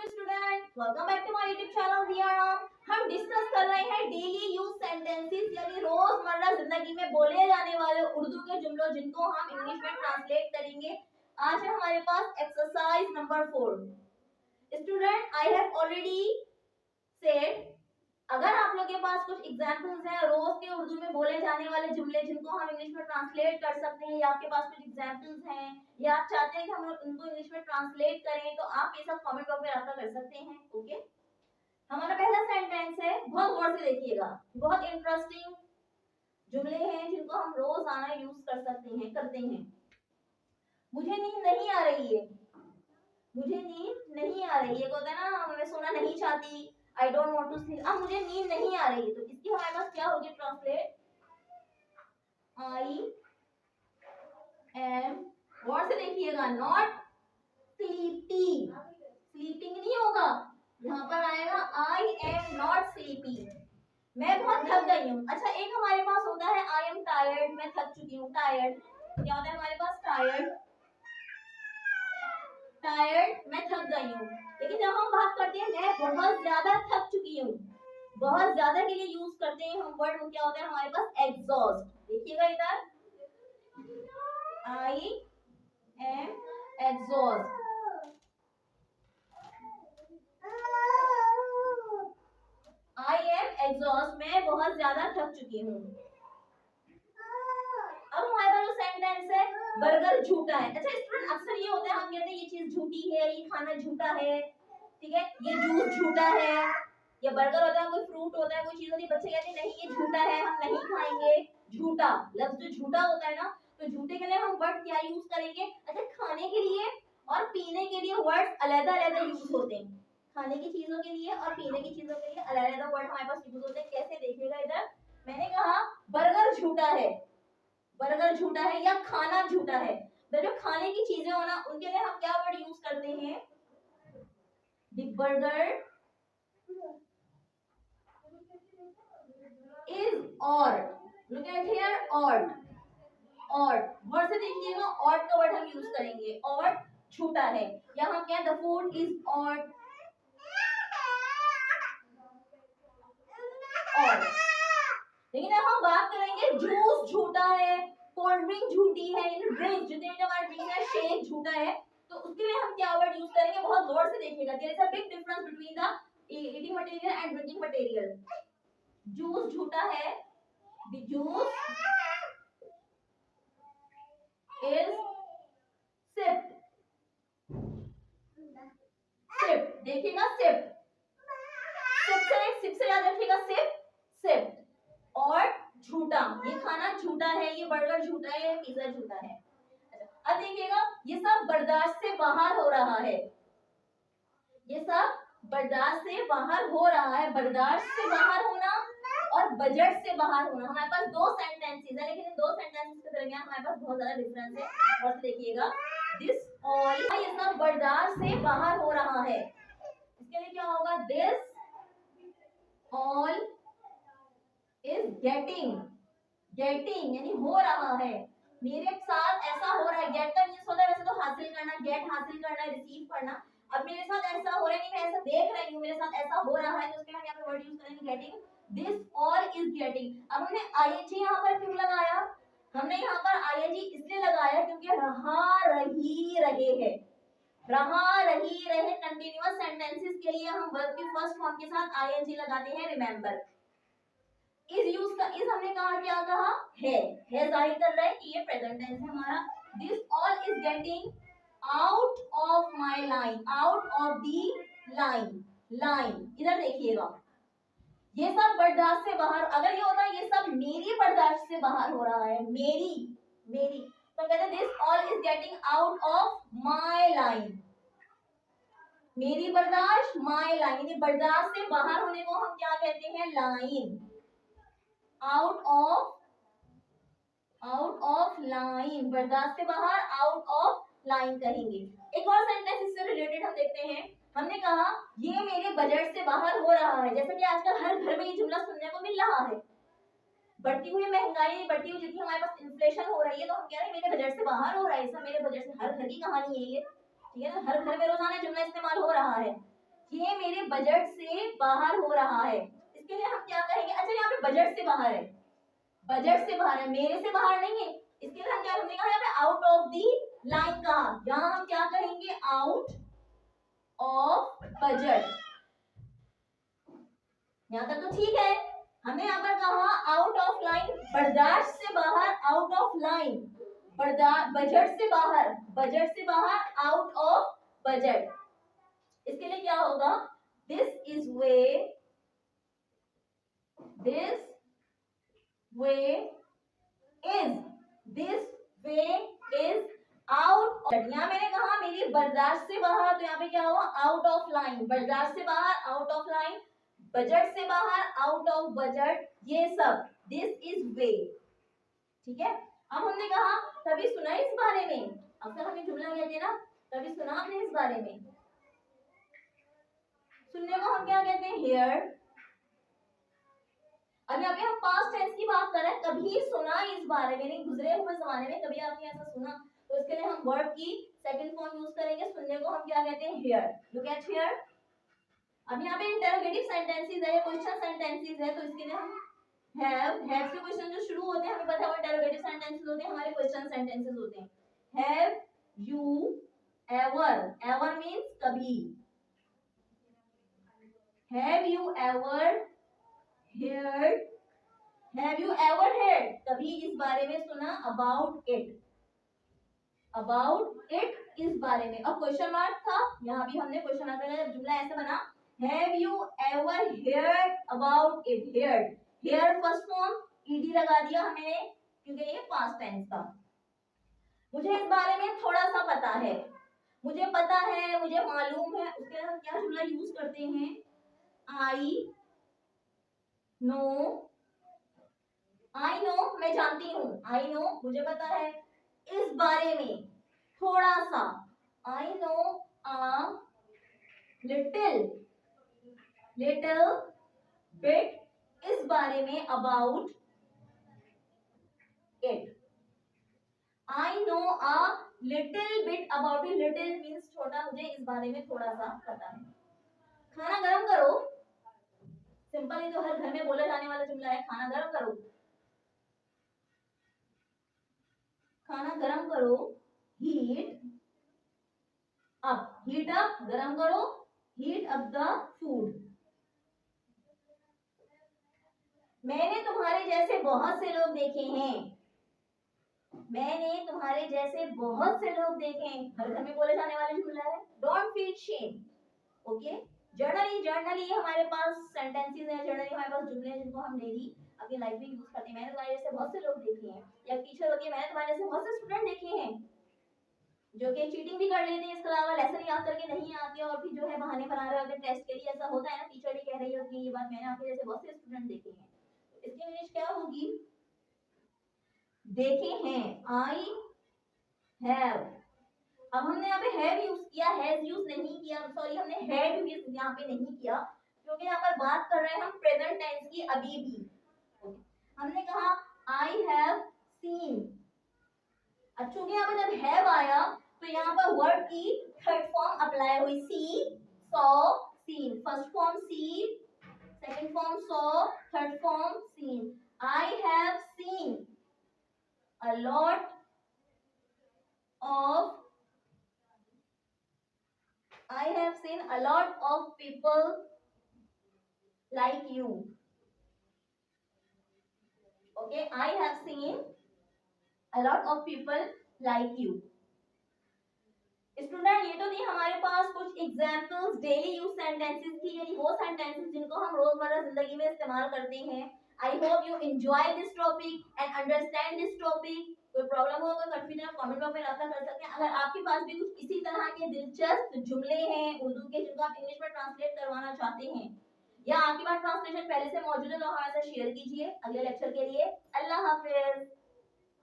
Student, welcome back to my YouTube channel Diyaram. हम discuss कर रहे हैं डेली यूज सेंटेंसेस यानी रोजमर्रा जिंदगी में बोले जाने वाले उर्दू के जुमलों जिनको हम इंग्लिश में ट्रांसलेट करेंगे। आज है हमारे पास exercise number 4। Student, I have already said, अगर आप लोग के पास कुछ एग्जांपल्स हैं रोज के उर्दू में बोले जाने वाले जुमले जिनको हम इंग्लिश में ट्रांसलेट कर सकते हैं, या आपके पास कुछ एग्जांपल्स हैं या आप चाहते हैं कि हम उनको इंग्लिश में ट्रांसलेट करें, तो आप ये सब कमेंट बॉक्स में रखा कर सकते हैं। ओके, हमारा पहला सेंटेंस है, बहुत गौर से देखिएगा, बहुत इंटरेस्टिंग जुमले हैं जिनको हम रोजाना यूज कर सकते हैं, करते हैं। मुझे नींद नहीं आ रही है, मुझे नींद नहीं आ रही है, होता है ना, मैं सोना नहीं चाहती, I don't want to sleep। अब मुझे नींद नहीं आ रही है, तो इसकी हमारे पास क्या होगी ट्रांसलेट? I am, गौर से देखिएगा, not sleepy, sleeping नहीं होगा, यहाँ पर आएगा I am not sleepy, मैं बहुत थक गई हूँ। अच्छा, एक हमारे पास होता है I am tired, मैं थक चुकी हूँ, tired क्या होता है हमारे पास? tired, टायर्ड मैं थक गई हूँ। लेकिन जब हम बात करते हैं मैं बहुत ज्यादा थक चुकी हूँ, बहुत ज्यादा के लिए यूज करते हैं हम वर्ड, क्या होता है हमारे पास? एग्जॉस्ट। देखिएगा इधर, I am exhaust, I am exhaust, मैं बहुत ज्यादा थक चुकी हूँ। अब हमारे पास जो सेंटेंस है, बर्गर झूठा है। अच्छा स्टूडेंट, अक्सर ये होता है हम कहते हैं ये चीज झूठी है, ये खाना झूठा है, ठीक है, ये जूस झूठा है, या बर्गर होता है, कोई फ्रूट होता है, कोई चीज होती है, बच्चे कहते हैं नहीं ये झूठा है, हम नहीं खाएंगे। झूठा लफ्ज जो झूठा होता है ना, तो झूठे के लिए हम वर्ड क्या यूज करेंगे? अच्छा, खाने के लिए और पीने के लिए वर्ड अलग-अलग यूज होते हैं। खाने की चीजों के लिए और पीने की चीजों के लिए अलग-अलग वर्ड हमारे पास यूज होते हैं। कैसे? देखिएगा इधर, मैंने कहा बर्गर झूठा है, बर्गर झूठा है या खाना झूठा है, तो जो खाने की चीजें हो ना, उनके लिए हम क्या वर्ड यूज करते हैं? The burger is odd, look at here, odd, odd, word से देखिएगा, odd का वर्ड हम यूज करेंगे, odd झूठा है, या हम क्या? The food is odd, odd। लेकिन अब हम बात करेंगे जूस झूठा है, कोल्ड ड्रिंक झूठी है, ड्रिंक जितने भी हमारा ड्रिंक है, शेक झूठा है, तो उसके लिए हम क्या वर्ड यूज करेंगे? बहुत गौर से देखिएगा, there is a big difference between the eating material and drinking material. Juice झूठा है, the juice is sipped, sipped, देखिएगा सिप्ड, सिप से याद रखिएगा, सिप, सिप्ड। और झूठा, ये खाना झूठा है, ये बर्गर झूठा है, ये पिज्जा झूठा है। अब देखिएगा, ये सब बर्दाश्त से बाहर हो रहा है, ये सब बर्दाश्त से बाहर हो रहा है। बर्दाश्त से बाहर होना और बजट से बाहर होना, हमारे पास दो सेंटेंसेस है, लेकिन इन दो सेंटेंसेस के दरमियान हमारे पास बहुत ज्यादा डिफरेंस है। और देखिएगा, दिस ऑल, ये सब बर्दाश्त से बाहर हो रहा है, इसके लिए क्या होगा? This all is getting, getting यानी हो रहा है, मेरे साथ ऐसा हो रहा है। गेट का मींस होता है वैसे तो हासिल करना, गेट हासिल करना, रिसीव करना। अब मेरे साथ ऐसा हो रहा है, मैं ऐसा देख रही हूँ, मेरे साथ ऐसा हो रहा है, तो उसके लिए हम यहाँ पे वर्ड यूज करेंगे getting, this all is getting. अब हमने आईएनजी यहाँ पर क्यों लगाया? हमने यहाँ पर आईएनजी इसलिए लगाया क्योंकि रहा रही रहे है, रहा रही रहे कंटिन्यूअस सेंटेंसेस के लिए हम वर्ब के फर्स्ट फॉर्म के साथ आईएनजी लगाते हैं। रिमेंबर, इज यूज का, इज हमने कहा, क्या कहा? है जाहिर कर रहा है कि ये प्रेजेंट टेंस है हमारा। This all is getting out of my line, out of the line, line इधर देखिएगा, ये सब बर्दाश्त से बाहर। अगर ये होता ये सब मेरी बर्दाश्त से बाहर हो रहा है, मेरी मेरी, तो कहते हैं this all is getting out of my line, मेरी बर्दाश्त, माय लाइन, यानी बर्दाश्त से बाहर होने को हम क्या कहते हैं? लाइन, आउट ऑफ लाइन, बर्दाश्त से बाहर, आउट ऑफ लाइन कहेंगे। एक और सेंटेंस इससे रिलेटेड हम देखते हैं, हमने कहा ये मेरे बजट से बाहर हो रहा है, जैसे कि आजकल हर घर में ये जुमला सुनने को मिल रहा है। बढ़ती हुई महंगाई, बढ़ती हुई जितनी हमारे पास इन्फ्लेशन हो रही है, तो हम कह रहे हैं मेरे बजट से बाहर हो रहा है, सब मेरे बजट से, हर घर की कहानी है ये, ठीक है ना, हर घर में रोजाना जुमला इस्तेमाल हो रहा है। ये मेरे बजट से बाहर हो रहा है, इसके लिए हम क्या कहेंगे? अच्छा यहाँ पे बजट से बाहर है, बजट से बाहर है, मेरे से बाहर नहीं है, इसके लिए हम क्या हमने कहा यहाँ पे आउट ऑफ दी लाइन कहा, यहाँ हम क्या कहेंगे? Out of budget. यहाँ तक तो ठीक है। हमने यहाँ पर कहा आउट ऑफ लाइन, बर्दाश्त से बाहर, आउट ऑफ लाइन, बजट से बाहर, बजट से बाहर, आउट ऑफ बजट। इसके लिए क्या होगा? This is way, this way is, this way is out. यहाँ मैंने कहा मेरी बर्दाश्त से बाहर, तो यहाँ पे क्या हुआ? आउट ऑफ लाइन, बर्दाश्त से बाहर, आउट ऑफ लाइन, बजट से बाहर, आउट ऑफ बजट, ये सब दिस इज वे। ठीक है। अब हमने कहा कभी सुना इस बारे में, अक्सर हमें जुमला कहते हैं ना, कभी सुना आपने इस बारे में? सुनने को हम क्या कहते हैं? हेयर। अब यहाँ पे हम पास्ट टेंस की बात कर रहे हैं, कभी सुना इस बारे में, नहीं गुजरे हुए जमाने में कभी आपने ऐसा सुना, तो इसके लिए हम वर्ब की सेकंड फॉर्म यूज करेंगे, सुनने को हम क्या कहते हैं? हेयर। Look at here. अब यहाँ पे इंटरोगेटिव सेंटेंसेस है, क्वेश्चन सेंटेंसेस है, तो इसके लिए हम हैव से क्वेश्चन जो शुरू होते हैं हमें पता है वो इंटरोगेटिव सेंटेंसेस होते हैं, हमारे क्वेश्चन सेंटेंसेस होते हैं। Have you ever, ever means कभी। Have you ever heard, have you ever heard, कभी इस बारे में सुना? about it, about it इस बारे में। अब क्वेश्चन मार्क था, यहाँ भी हमने क्वेश्चन मार्क लगाया, जुमला ऐसे बना have you ever heard about it, heard, hear first form, ed लगा दिया हमने क्योंकि ये पास्ट टेंस था। मुझे इस बारे में थोड़ा सा पता है, मुझे पता है, मुझे मालूम है, उसके लिए हम क्या जुमला यूज करते हैं? आई नो, आई नो मैं जानती हूँ, आई नो मुझे पता है, इस बारे में थोड़ा सा, I know a little, little bit, इस बारे में, about it. I know a little bit about it, little means छोटा, मुझे इस बारे में थोड़ा सा पता है। खाना गरम करो, सिंपल ही तो हर घर में बोला जाने वाला जुमला है, खाना गरम करो, खाना गरम करो, हीट अप, हीट अप गरम करो, हीट अप द फूड। मैंने तुम्हारे जैसे बहुत से लोग देखे हैं, मैंने तुम्हारे जैसे बहुत से लोग देखे हैं, हर घर में बोले जाने वाले जुमला है। Don't feel shame, okay. Generally, generally हमारे पास सेंटेंसेस हैं, जर्नली हमारे पास जुमले हैं जिनको हम डेली अपनी लाइफ में यूज करते हैं। मैंने तुम्हारे जैसे बहुत से लोग देखे हैं, या टीचर होती है, मैंने तुम्हारे जैसे बहुत से स्टूडेंट देखे हैं जो कि चीटिंग भी कर लेते हैं, इसके अलावा लेसन याद करके नहीं आते और फिर जो है बहाने बना रहे होते हैं टेस्ट के लिए। ऐसा होता है ना, टीचर भी कह रही होती है ये बात, मैंने आपके जैसे बहुत से स्टूडेंट देखे हैं। इसकी इंग्लिश क्या होगी? देखे हैं, आई हैव। अब हमने यहाँ पे हैव यूज किया, हैज यूज नहीं किया, सॉरी हमने हैड यूज यहाँ पे नहीं किया, क्योंकि यहाँ पर बात कर रहे हैं हम प्रेजेंट टेंस की, अभी भी। हमने कहा आई हैव सीन। अब चूंकि यहाँ पर जब हैव आया तो यहाँ पर वर्ड की थर्ड फॉर्म अप्लाई हुई, see, saw, seen. First form see, second form saw, third form seen. I have seen a lot of, I have seen a lot of people like you. Okay, I have seen a lot of people like you. Student ये तो थी हमारे पास कुछ examples daily use sentences की, यानी वो sentences जिनको हम रोजमर्रा जिंदगी में इस्तेमाल करते हैं। I hope you enjoy this topic and understand this topic. कोई प्रॉब्लम हो, कोई कंफ्यूजन हो, कमेंट बॉक्स में रब्ता कर सकते हैं। अगर आपके पास भी कुछ इसी तरह के दिलचस्प जुमले हैं उर्दू के जिनको आप इंग्लिश में ट्रांसलेट करवाना चाहते हैं, या आपके पास ट्रांसलेशन पहले से मौजूद है, तो हमारे साथ शेयर कीजिए अगले लेक्चर के लिए। अल्लाह हाफिज।